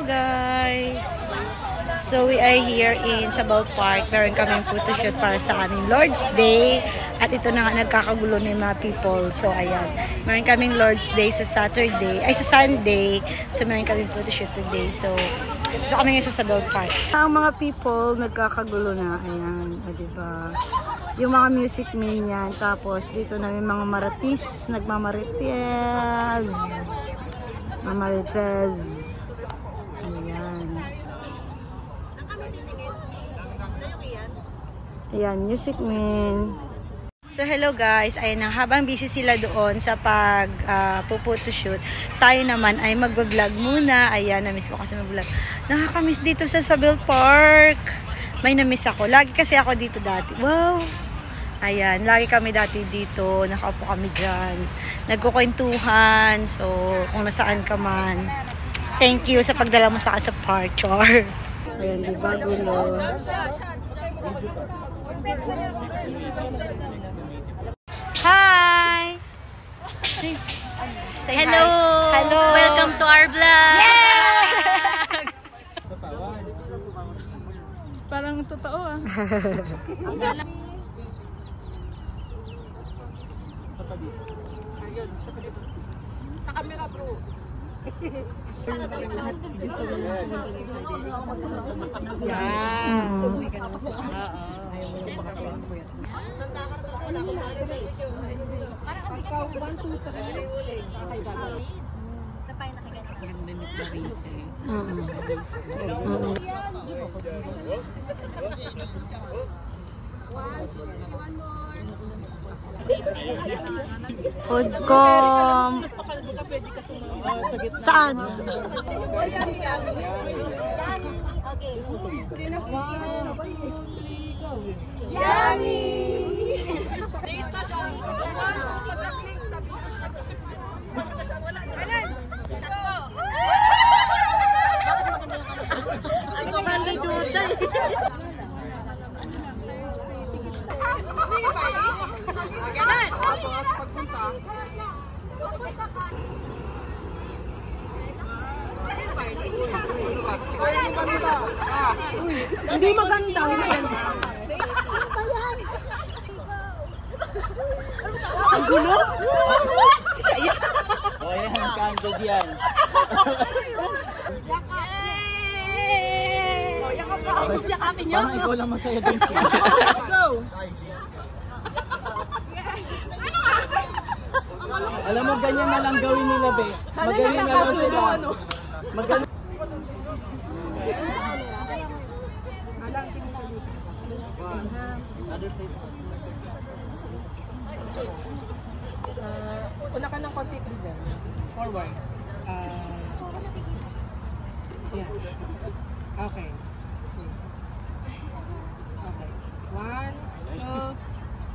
Hello guys! So we are here in Sabal Park. Meron kaming photoshoot para sa aming Lord's Day. At ito na nga nagkakagulo ng mga people. So ayan, meron kaming Lord's Day sa Saturday, ay sa Sunday. So meron kaming photoshoot today. So ito kami ngayon sa Sabal Park. Ang mga people nagkakagulo na. Ayan, diba? Yung mga music men yan. Tapos dito na may mga maratis, nagmamarites. Mamarites. Ayan. Ayan, music men. So hello guys, ayun na, habang busy sila doon sa pag-photoshoot, tayo naman ay mag-vlog muna. Ayan, na-miss ko kasi mag-vlog. Nakaka-miss dito sa Sabal Park. May na-miss ako. Lagi kasi ako dito dati. Wow! Ayan, lagi kami dati dito. Nakaupo kami dyan. Nagkukwentuhan. So, kung nasaan ka man. Thank you sa pagdala mo sa akin sa park, Char. Ayan, diba gulo? Hi! Sis, say hello! Hi. Hello! Welcome to our vlog! Yeah! Parang totoo ah. Sa camera bro. Foodcom. Saan? Yummy! Hindi maganda. Ang gulo? O yan, kandog yan. Yakapin nyo. Parang ikaw lang masaya din. Go! Alam mo, ganyan na lang gawin nila, be. Magaling na lang sila. Magaling. Una ka ng konti, present. Forward. Yeah. Okay. Okay. 1, 2,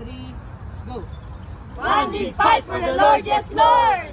3, go! One big fight for the Lord, yes Lord!